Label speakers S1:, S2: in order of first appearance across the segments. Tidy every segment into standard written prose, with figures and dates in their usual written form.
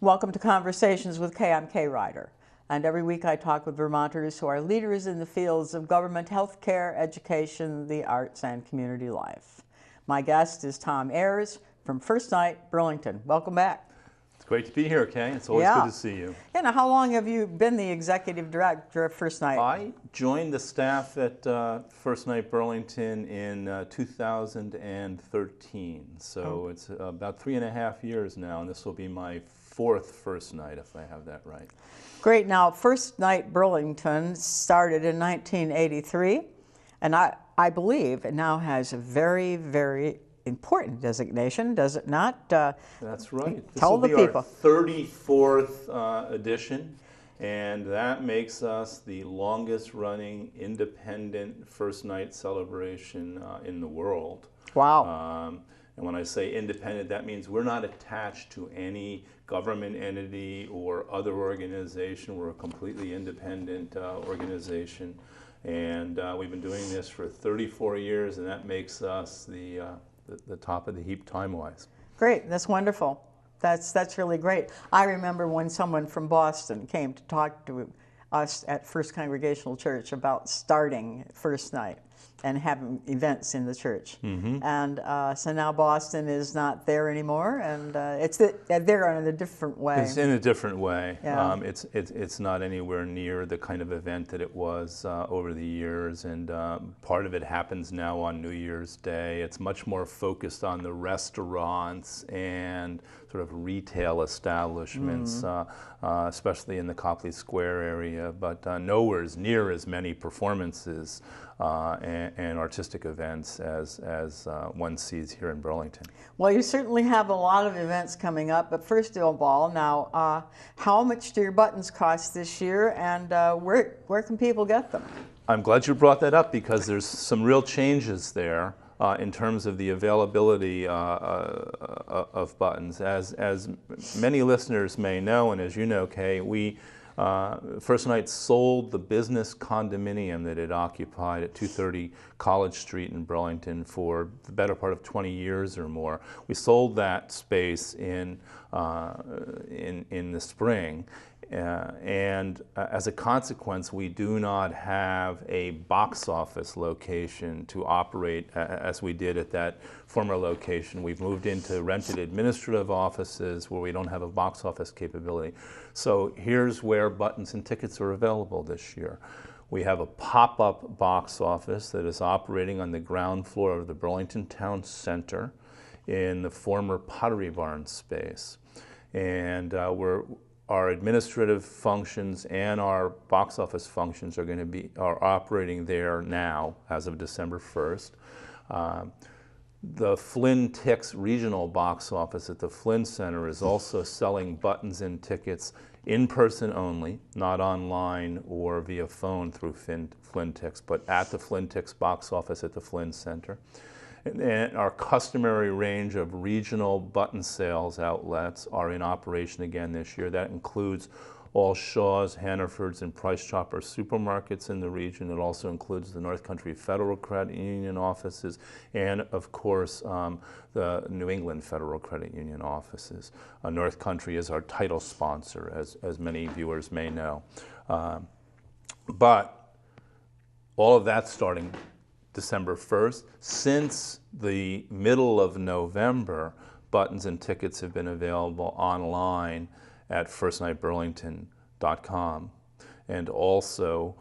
S1: Welcome to Conversations with Kay. I'm Kay Ryder, and every week I talk with Vermonters who are leaders in the fields of government, healthcare, education, the arts, and community life. My guest is Tom Ayers from First Night, Burlington. Welcome back.
S2: It's great to be here, Kay. It's always good to see you.
S1: And how long have you been the executive director of First Night?
S2: I joined the staff at First Night Burlington in 2013, so it's about 3.5 years now, and this will be my fourth First Night, if I have that right.
S1: Great. Now, First Night Burlington started in 1983, and I believe it now has a very, very important designation, does it not?
S2: That's right.
S1: Tell the people.
S2: This will be our 34th edition, and that makes us the longest running independent First Night celebration in the world.
S1: Wow.
S2: And when I say independent, that means we're not attached to any government entity or other organization. We're a completely independent organization. And we've been doing this for 34 years, and that makes us the top of the heap time-wise.
S1: Great, that's wonderful. That's really great. I remember when someone from Boston came to talk to us at First Congregational Church about starting First Night and having events in the church. Mm-hmm. And so now Boston is not there anymore, and they're in a different way.
S2: It's in a different way.
S1: Yeah.
S2: It's not anywhere near the kind of event that it was over the years, and part of it happens now on New Year's Day. It's much more focused on the restaurants and sort of retail establishments, especially in the Copley Square area, but nowhere near as many performances and artistic events as one sees here in Burlington.
S1: Well, you certainly have a lot of events coming up, but first of all, now, how much do your buttons cost this year, and where can people get them?
S2: I'm glad you brought that up, because there's some real changes there in terms of the availability of buttons. As many listeners may know, and as you know, Kay, we First Night sold the business condominium that it occupied at 230 College Street in Burlington for the better part of 20 years or more. We sold that space in the spring. And as a consequence, we do not have a box office location to operate as we did at that former location. We've moved into rented administrative offices where we don't have a box office capability. So here's where buttons and tickets are available this year. We have a pop-up box office that is operating on the ground floor of the Burlington Town Center in the former Pottery Barn space. And our administrative functions and our box office functions are operating there now as of December 1st. The Flynn Tix regional box office at the Flynn Center is also selling buttons and tickets in person only, not online or via phone through Flynn Tix, but at the Flynn Tix box office at the Flynn Center. And our customary range of regional button sales outlets are in operation again this year. That includes all Shaw's, Hannaford's, and Price Chopper supermarkets in the region. It also includes the North Country Federal Credit Union offices and, of course, the New England Federal Credit Union offices. North Country is our title sponsor, as many viewers may know. But all of that's starting December 1st. Since the middle of November, buttons and tickets have been available online at firstnightburlington.com and also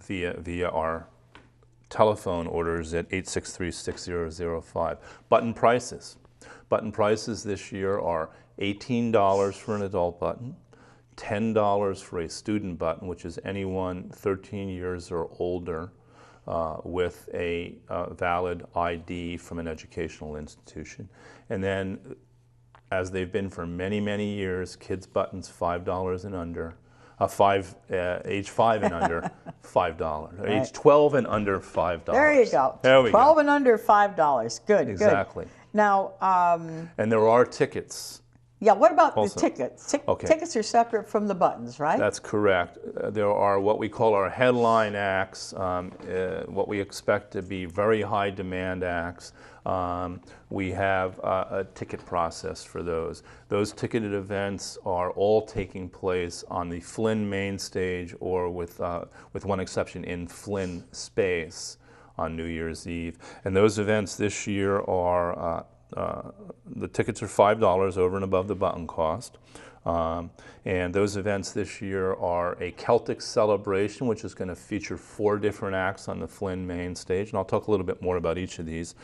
S2: via our telephone orders at 863-6005. Button prices. Button prices this year are $18 for an adult button, $10 for a student button, which is anyone 13 years or older with a valid ID from an educational institution. And then, as they've been for many, many years, kids' buttons $5 and under, age 5 and under, $5. Right. Age 12 and under, $5.
S1: There you go.
S2: There we
S1: 12
S2: go.
S1: and under, $5. Good,
S2: exactly.
S1: Good. Now,
S2: and there are tickets
S1: Yeah, what about
S2: Also.
S1: the tickets?
S2: Okay.
S1: Tickets are separate from the buttons, right?
S2: That's correct. There are what we call our headline acts, what we expect to be very high demand acts. We have a ticket process for those. Those ticketed events are all taking place on the Flynn main stage, or with one exception, in Flynn space on New Year's Eve. And those events this year are the tickets are $5 over and above the button cost. And those events this year are a Celtic celebration, which is going to feature 4 different acts on the Flynn main stage. And I'll talk a little bit more about each of these.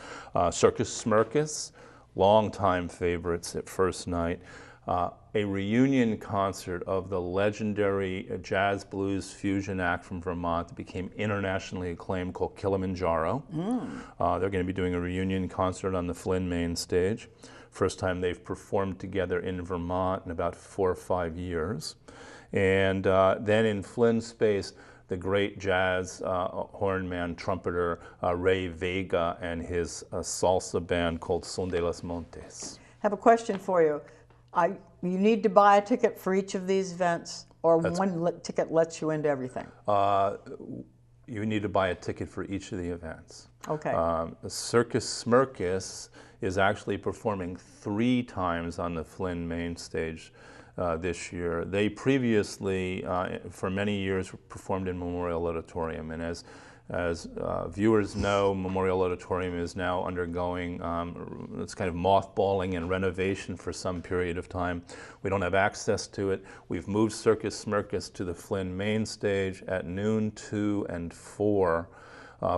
S2: Circus Smirkus, longtime favorites at first night. A reunion concert of the legendary jazz blues fusion act from Vermont that became internationally acclaimed, called Kilimanjaro. They're going to be doing a reunion concert on the Flynn main stage. First time they've performed together in Vermont in about 4 or 5 years. And then in Flynn space, the great jazz hornman, trumpeter Ray Vega and his salsa band called Son de los Montes.
S1: I have a question for you. You need to buy a ticket for each of these events, or one ticket lets you into everything?
S2: You need to buy a ticket for each of the events.
S1: Okay.
S2: Circus Smirkus is actually performing 3 times on the Flynn main stage this year. They previously, for many years, performed in Memorial Auditorium, and as viewers know, Memorial Auditorium is now undergoing it's kind of mothballing and renovation for some period of time. We don't have access to it. We've moved Circus Smirkus to the Flynn main stage at noon, 2, and 4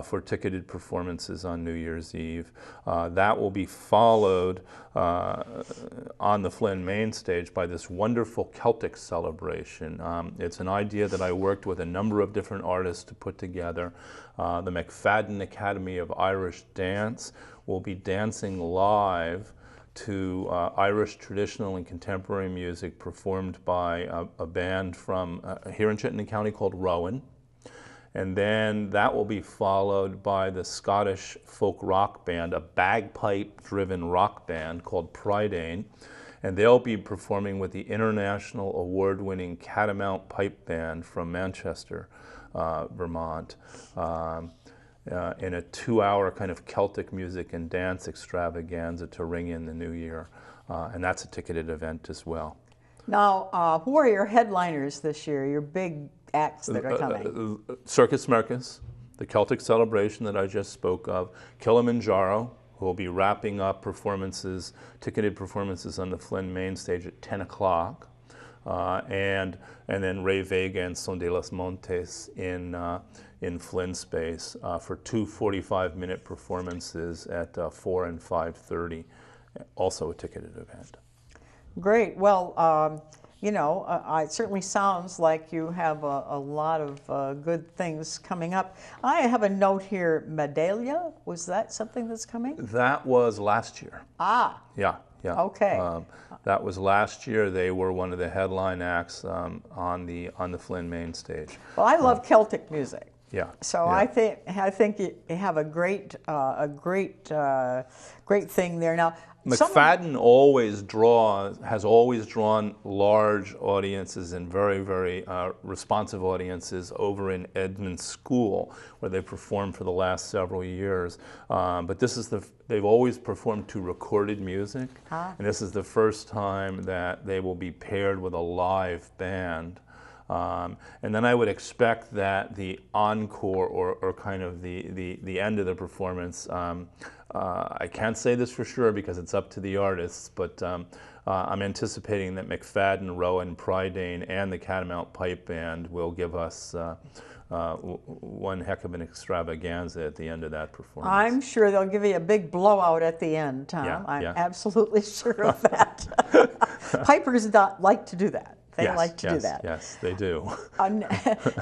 S2: for ticketed performances on New Year's Eve. That will be followed on the Flynn main stage by this wonderful Celtic celebration. It's an idea that I worked with a number of different artists to put together. The McFadden Academy of Irish Dance will be dancing live to Irish traditional and contemporary music performed by a band from here in Chittenden County called Rowan. And then that will be followed by the Scottish folk rock band, a bagpipe-driven rock band called Prydain. And they'll be performing with the international award-winning Catamount Pipe Band from Manchester, Vermont, in a 2-hour kind of Celtic music and dance extravaganza to ring in the new year. And that's a ticketed event as well.
S1: Now, who are your headliners this year, your big acts that are coming?
S2: Circus Smirkus, the Celtic celebration that I just spoke of, Kilimanjaro, who will be wrapping up performances, ticketed performances on the Flynn main stage at 10 o'clock, and then Ray Vega and Son de los Montes in Flynn space for 2 45-minute performances at 4 and 5:30, also a ticketed event.
S1: Great. Well, you know, it certainly sounds like you have a lot of good things coming up. I have a note here, Medallia. Was that something that's coming?
S2: That was last year.
S1: Ah.
S2: Yeah. Yeah.
S1: Okay.
S2: That was last year. They were one of the headline acts on the Flynn main stage.
S1: Well, I love Celtic music.
S2: Yeah.
S1: So
S2: yeah.
S1: I think you have a great thing there now.
S2: McFadden has always drawn large audiences and very, very responsive audiences over in Edmund School, where they performed for the last several years. But they've always performed to recorded music, and this is the first time that they will be paired with a live band. And then I would expect that the encore, or kind of the end of the performance, I can't say this for sure because it's up to the artists, but I'm anticipating that McFadden, Rowan, Prydain, and the Catamount Pipe Band will give us one heck of an extravaganza at the end of that performance.
S1: I'm sure they'll give you a big blowout at the end, Tom.
S2: Yeah,
S1: I'm
S2: yeah.
S1: absolutely sure of that. Pipers like to do that. They like to do that.
S2: Yes, they do.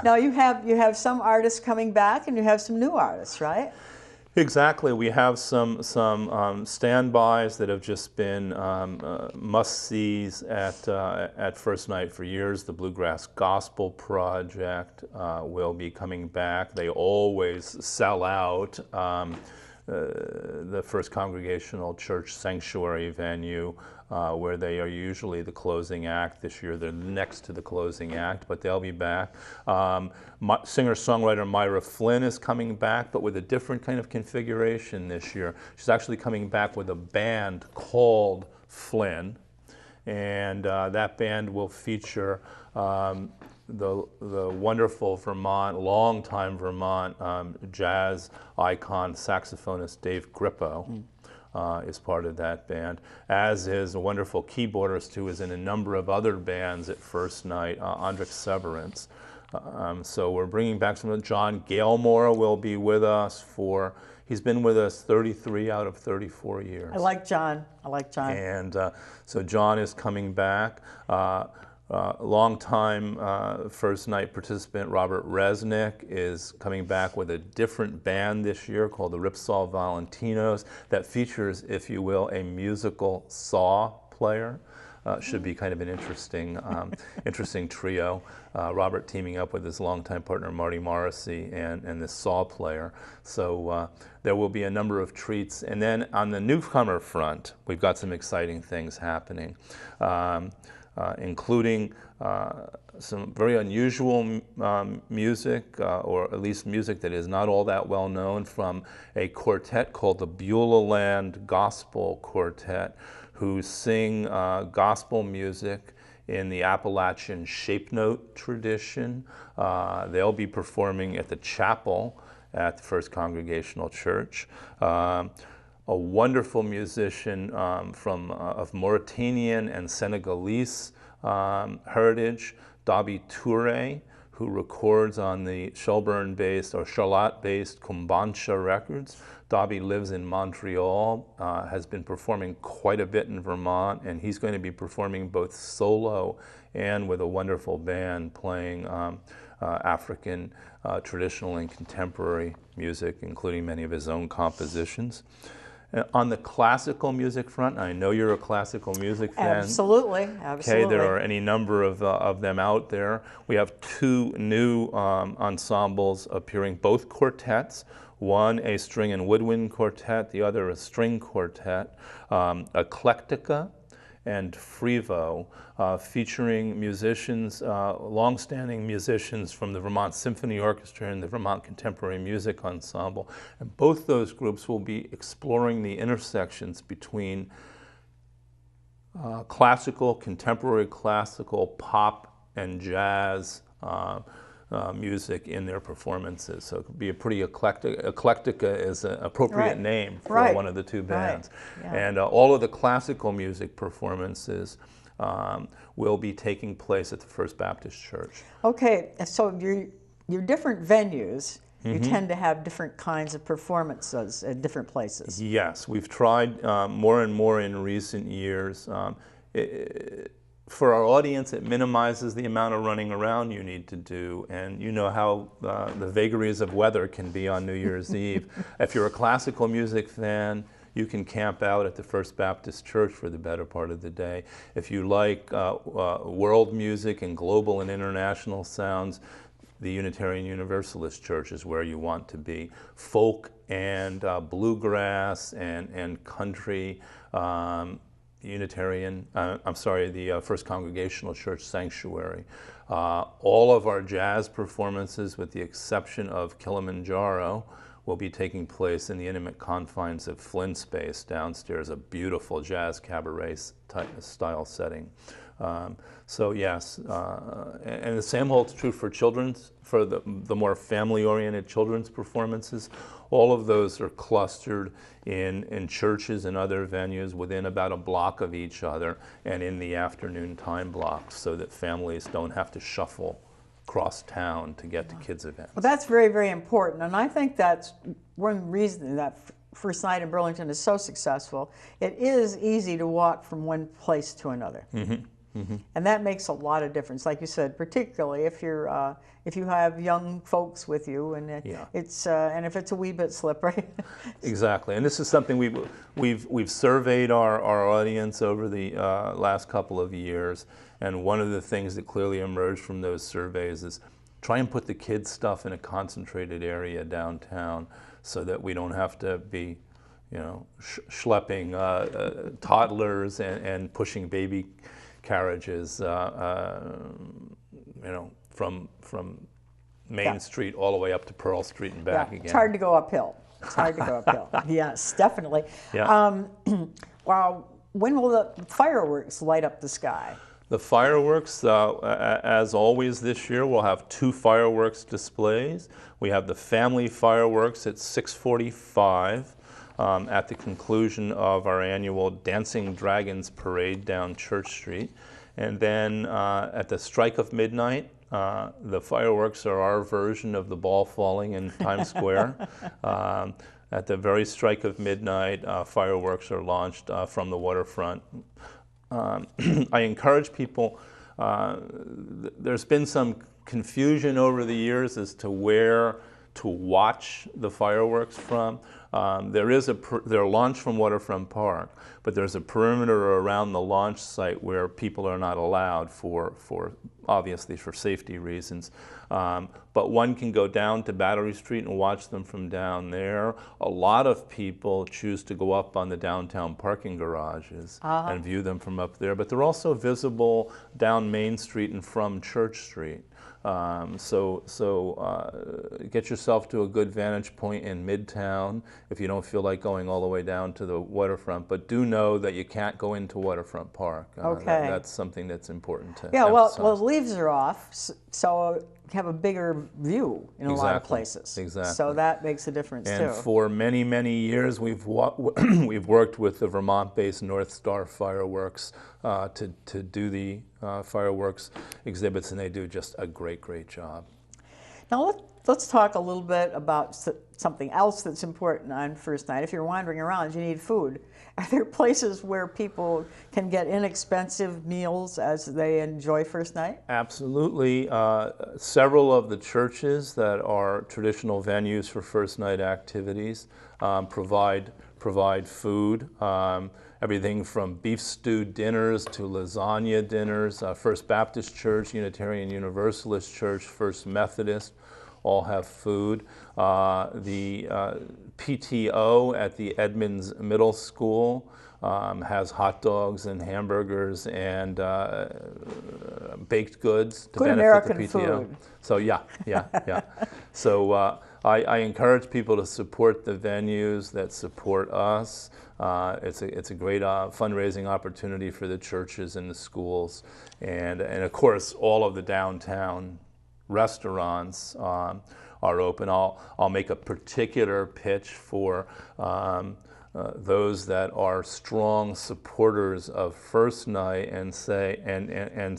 S1: Now you have some artists coming back, and you have some new artists, right?
S2: Exactly. We have some standbys that have just been must-sees at First Night for years. The Bluegrass Gospel Project will be coming back. They always sell out. the First Congregational Church Sanctuary venue, where they are usually the closing act. This year they're next to the closing act, but they'll be back. Singer-songwriter Myra Flynn is coming back, but with a different kind of configuration this year. She's actually coming back with a band called Flynn, and that band will feature the wonderful longtime Vermont jazz icon saxophonist Dave Grippo. Is part of that band, as is a wonderful keyboardist who is in a number of other bands at First Night, Andrik Severance. So we're bringing back some of John Gailmore will be with us he's been with us 33 out of 34 years.
S1: I like John.
S2: And so John is coming back. Longtime First Night participant Robert Resnick is coming back with a different band this year called the Ripsaw Valentinos that features, if you will, a musical saw player. Should be kind of an interesting, interesting trio. Robert teaming up with his longtime partner Marty Morrissey and this saw player. So there will be a number of treats. And then on the newcomer front, we've got some exciting things happening. Including some very unusual music, or at least music that is not all that well known, from a quartet called the Beulah Land Gospel Quartet, who sing gospel music in the Appalachian shape note tradition. They'll be performing at the chapel at the First Congregational Church. A wonderful musician of Mauritanian and Senegalese heritage, Dabi Touré, who records on the Shelburne-based or Charlotte-based Kumbansha Records. Dabi lives in Montreal, has been performing quite a bit in Vermont, and he's going to be performing both solo and with a wonderful band playing African traditional and contemporary music, including many of his own compositions. On the classical music front, I know you're a classical music fan.
S1: Absolutely.
S2: Okay, there are any number of them out there. We have two new ensembles appearing, both quartets. One a string and woodwind quartet, the other a string quartet. Eclectica and Frevo, featuring musicians, long-standing musicians from the Vermont Symphony Orchestra and the Vermont Contemporary Music Ensemble. And both those groups will be exploring the intersections between classical, contemporary classical, pop, and jazz music in their performances. So it could be a pretty eclectic. Eclectica is an appropriate name for one of the two bands. Right. Yeah. And all of the classical music performances will be taking place at the First Baptist Church.
S1: Okay, so your different venues, you tend to have different kinds of performances at different places.
S2: Yes, we've tried more and more in recent years. For our audience, it minimizes the amount of running around you need to do, and you know how the vagaries of weather can be on New Year's Eve. If you're a classical music fan, you can camp out at the First Baptist Church for the better part of the day. If you like world music and global and international sounds, the Unitarian Universalist Church is where you want to be. Folk and bluegrass and country, the First Congregational Church Sanctuary. All of our jazz performances, with the exception of Kilimanjaro, will be taking place in the intimate confines of Flynn Space downstairs, a beautiful jazz cabaret style setting. So yes, and the same holds true for children's, for the more family-oriented children's performances. All of those are clustered in churches and other venues within about a block of each other and in the afternoon time blocks, so that families don't have to shuffle across town to get to kids' events.
S1: Well, that's very, very important, and I think that's one reason that First Night in Burlington is so successful. It is easy to walk from one place to another. And that makes a lot of difference, like you said, particularly if you have young folks with you, and it's and if it's a wee bit slippery.
S2: Exactly, and this is something we've surveyed our audience over the last couple of years, and one of the things that clearly emerged from those surveys is try and put the kids' stuff in a concentrated area downtown so that we don't have to be, schlepping toddlers and pushing baby carriages, from Main Street all the way up to Pearl Street and back again.
S1: It's hard to go uphill. It's hard to go uphill. Yes, definitely.
S2: Yeah.
S1: Well, when will the fireworks light up the sky?
S2: The fireworks, as always this year, we'll have 2 fireworks displays. We have the family fireworks at 6:45 at the conclusion of our annual Dancing Dragons Parade down Church Street. And then at the strike of midnight, the fireworks are our version of the ball falling in Times Square. At the very strike of midnight, fireworks are launched from the waterfront. I encourage people, there's been some confusion over the years as to where to watch the fireworks from. They're launched from Waterfront Park, but there's a perimeter around the launch site where people are not allowed obviously for safety reasons. But one can go down to Battery Street and watch them from down there. A lot of people choose to go up on the downtown parking garages and view them from up there, but they're also visible down Main Street and from Church Street. Get yourself to a good vantage point in Midtown if you don't feel like going all the way down to the waterfront. But do know that you can't go into Waterfront Park.
S1: Okay.
S2: That's something that's important to
S1: emphasize. Well, the leaves are off, so you have a bigger view in a lot of places.
S2: Exactly.
S1: So that makes a difference too.
S2: And for many, many years, we've worked with the Vermont-based North Star Fireworks to do the fireworks exhibits, and they do just a great job.
S1: Now let's talk a little bit about something else that's important on first night. If you're wandering around, you need food. Are there places where people can get inexpensive meals as they enjoy first night?
S2: Absolutely. Several of the churches that are traditional venues for first night activities provide food. Everything from beef stew dinners to lasagna dinners. First Baptist Church, Unitarian Universalist Church, First Methodist, all have food. The PTO at the Edmonds Middle School has hot dogs and hamburgers and baked goods to
S1: Good
S2: benefit
S1: American
S2: the PTO.
S1: food.
S2: So yeah. So I encourage people to support the venues that support us. It's a great fundraising opportunity for the churches and the schools, and of course all of the downtown restaurants are open. I'll make a particular pitch for those that are strong supporters of First Night and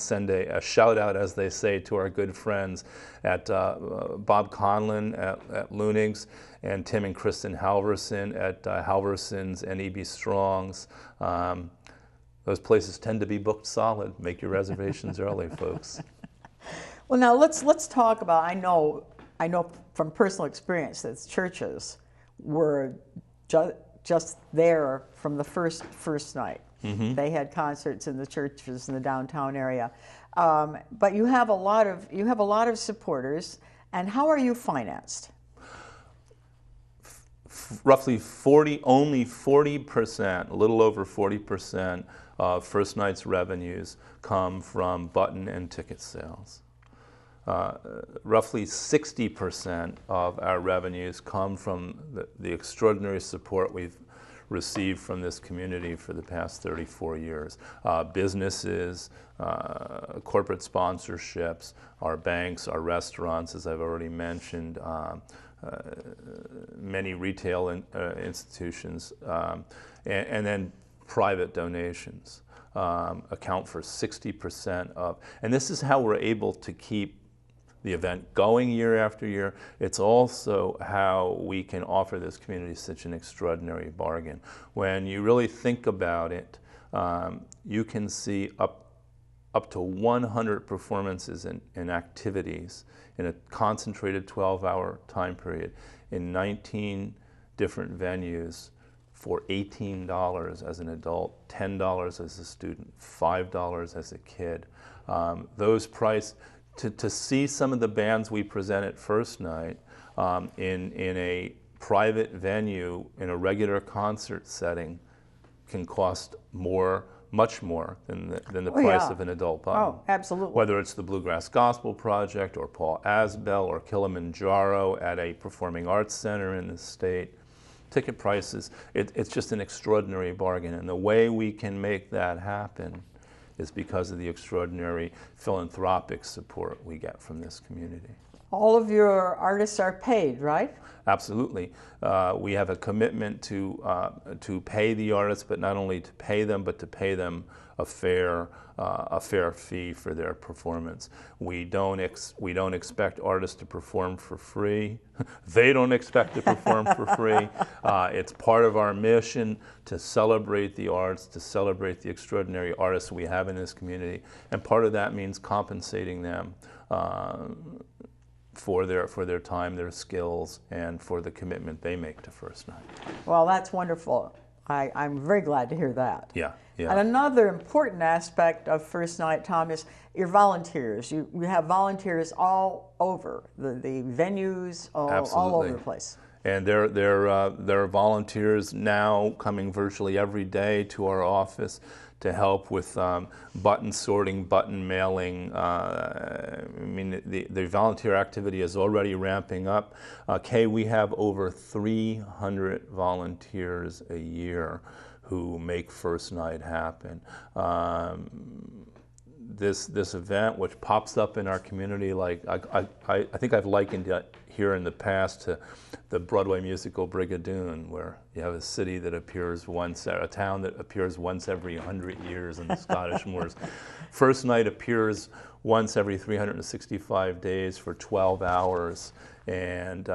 S2: send a shout out, as they say, to our good friends at Bob Conlon at Lunig's and Tim and Kristen Halverson at Halverson's and E.B. Strong's. Those places tend to be booked solid. Make your reservations early, folks.
S1: Well, now let's talk about. I know from personal experience that churches were just there from the first night. Mm-hmm. They had concerts in the churches in the downtown area, but you have a lot of supporters. And how are you financed?
S2: Roughly only 40%, a little over 40% of First Night's revenues come from button and ticket sales. Roughly 60% of our revenues come from the extraordinary support we've received from this community for the past 34 years. Businesses, corporate sponsorships, our banks, our restaurants, as I've already mentioned, many retail institutions, and then private donations account for 60% of, and this is how we're able to keep the event going year after year. It's also how we can offer this community such an extraordinary bargain. When you really think about it, you can see up to 100 performances and activities in a concentrated 12-hour time period in 19 different venues for $18 as an adult, $10 as a student, $5 as a kid. Those prices, to see some of the bands we presented first night in a private venue in a regular concert setting can cost much more than the price
S1: yeah.
S2: of an adult button.
S1: Oh, absolutely.
S2: Whether it's the Bluegrass Gospel Project or Paul Asbell or Kilimanjaro at a performing arts center in the state, ticket prices, it's just an extraordinary bargain. And the way we can make that happen is because of the extraordinary philanthropic support we get from this community.
S1: All of your artists are paid, right?
S2: Absolutely. We have a commitment to pay the artists, but not only to pay them, but to pay them a fair fee for their performance. We don't expect artists to perform for free. They don't expect to perform for free. It's part of our mission to celebrate the arts, to celebrate the extraordinary artists we have in this community, and part of that means compensating them for their time, their skills, and for the commitment they make to First Night.
S1: Well, that's wonderful. I'm very glad to hear that.
S2: Yeah, yeah.
S1: And another important aspect of First Night, Tom, is your volunteers. You have volunteers all over the venues, all over the place.
S2: And there are volunteers now coming virtually every day to our office to help with button sorting, button mailing. I mean, the volunteer activity is already ramping up. Kay, we have over 300 volunteers a year who make First Night happen. This event, which pops up in our community, like I think I've likened it here in the past to the Broadway musical Brigadoon, where you have a city that appears a town that appears once every 100 years in the Scottish moors. First Night appears once every 365 days for 12 hours. And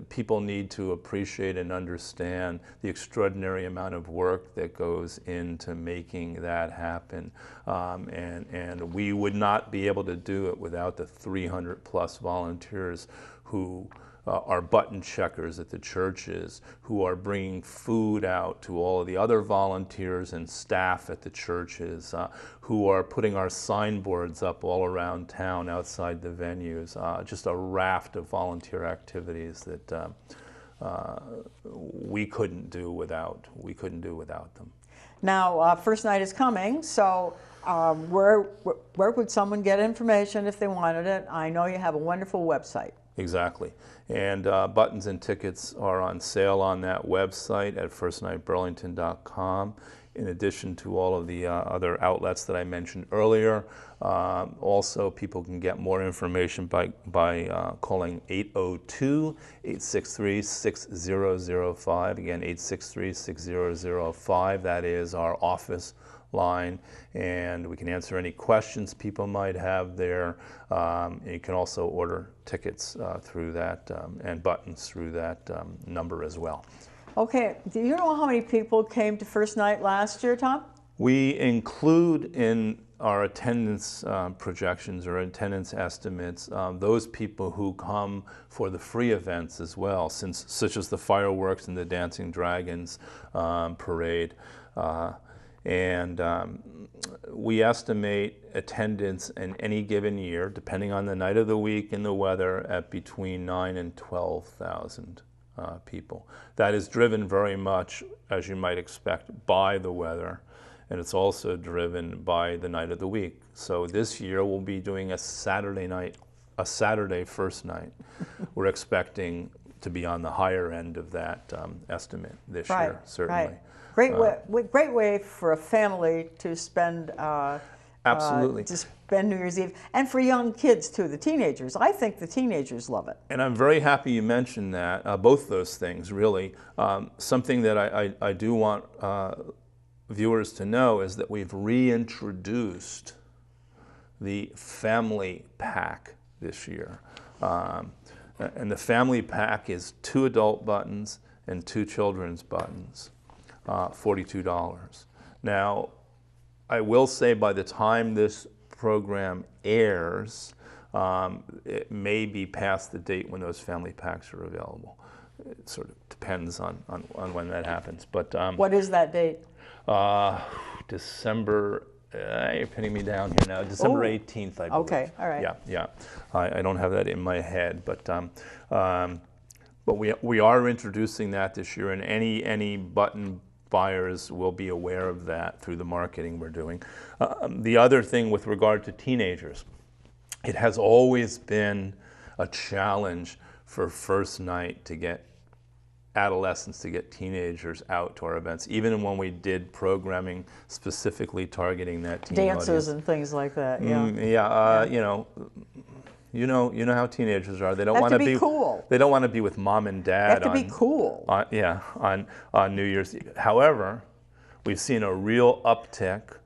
S2: people need to appreciate and understand the extraordinary amount of work that goes into making that happen. And we would not be able to do it without the 300 plus volunteers who are button checkers at the churches, who are bringing food out to all of the other volunteers and staff at the churches, who are putting our signboards up all around town outside the venues. Just a raft of volunteer activities that we couldn't do without them.
S1: Now, First Night is coming, so where would someone get information if they wanted it? I know you have a wonderful website.
S2: Exactly. And buttons and tickets are on sale on that website at firstnightburlington.com, in addition to all of the other outlets that I mentioned earlier. Also, people can get more information by calling 802-863-6005. Again, 863-6005. That is our office line, and we can answer any questions people might have there. You can also order tickets through that and buttons through that number as well.
S1: Okay, do you know how many people came to First Night last year, Tom?
S2: We include in our attendance projections or attendance estimates those people who come for the free events as well, such as the fireworks and the Dancing Dragons parade. And we estimate attendance in any given year, depending on the night of the week and the weather, at between 9,000 and 12,000 people. That is driven very much, as you might expect, by the weather, and it's also driven by the night of the week. So this year we'll be doing a Saturday First Night. We're expecting to be on the higher end of that estimate this year, certainly.
S1: Right. Great way for a family to spend
S2: absolutely
S1: to spend New Year's Eve, and for young kids too, the teenagers. I think the teenagers love it.
S2: And I'm very happy you mentioned that, both those things really. Something that I do want viewers to know is that we've reintroduced the family pack this year. And the family pack is 2 adult buttons and 2 children's buttons. $42. Now, I will say by the time this program airs, it may be past the date when those family packs are available. It sort of depends on when that happens. But
S1: what is that date?
S2: December You're pinning me down here now. December 18th, I believe.
S1: Okay, all right.
S2: Yeah, yeah. I don't have that in my head, but we are introducing that this year, and any button buyers will be aware of that through the marketing we're doing. The other thing with regard to teenagers, it has always been a challenge for first night to get adolescents, to get teenagers out to our events, even when we did programming specifically targeting that teen
S1: Dances
S2: audience.
S1: and things like that.
S2: You know how teenagers are. They don't
S1: Have
S2: want
S1: to
S2: to
S1: be cool.
S2: They don't want to be with mom and dad.
S1: They have to be cool.
S2: On New Year's Eve. However, we've seen a real uptick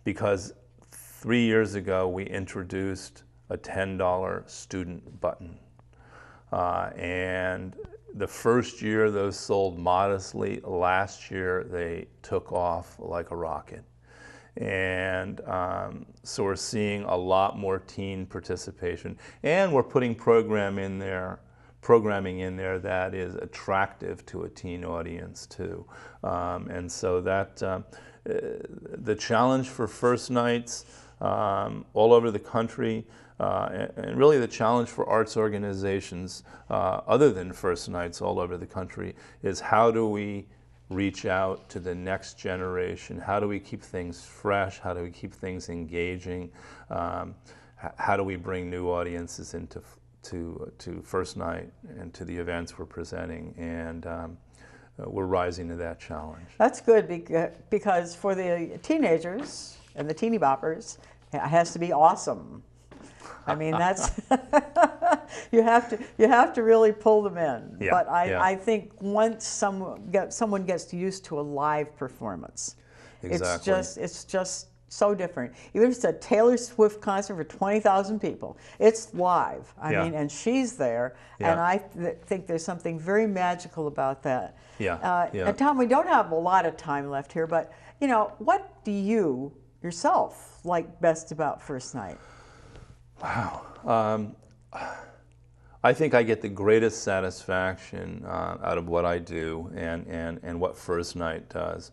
S2: because 3 years ago we introduced a $10 student button, and the first year those sold modestly. Last year they took off like a rocket. And so we're seeing a lot more teen participation, and we're putting programming in there that is attractive to a teen audience too. And so that the challenge for first nights all over the country, and really the challenge for arts organizations other than first nights all over the country, is how do we reach out to the next generation? How do we keep things fresh? How do we keep things engaging? How do we bring new audiences into to first night and to the events we're presenting? And we're rising to that challenge.
S1: That's good because for the teenagers and the teeny boppers, it has to be awesome. I mean, that's you have to really pull them in.
S2: Yeah,
S1: but
S2: yeah.
S1: I think once someone gets used to a live performance,
S2: Exactly.
S1: it's just so different. Even if it's a Taylor Swift concert for 20,000 people, it's live. I mean, and she's there, and I think there's something very magical about that. And Tom, we don't have a lot of time left here, but what do you yourself like best about first night?
S2: Wow. I think I get the greatest satisfaction out of what I do and what First Night does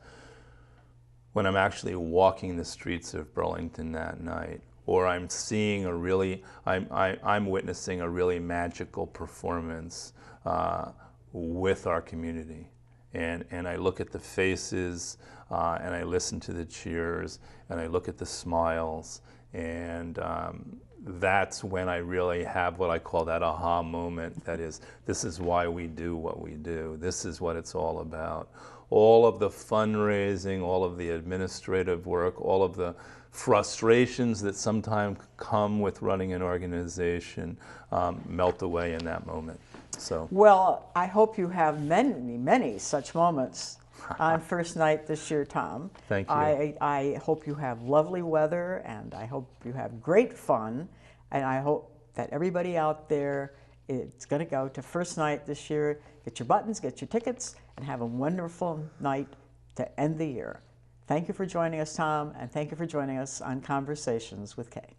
S2: when I'm actually walking the streets of Burlington that night, or I'm seeing I'm witnessing a really magical performance with our community. And I look at the faces, and I listen to the cheers, and I look at the smiles, and that's when I really have what I call that aha moment. That is, this is why we do what we do. This is what it's all about. All of the fundraising, all of the administrative work, all of the frustrations that sometimes come with running an organization melt away in that moment. So.
S1: Well, I hope you have many, many such moments on First Night this year, Tom.
S2: Thank you.
S1: I hope you have lovely weather, and I hope you have great fun, and I hope that everybody out there is going to go to First Night this year. Get your buttons, get your tickets, and have a wonderful night to end the year. Thank you for joining us, Tom, and thank you for joining us on Conversations with Kay.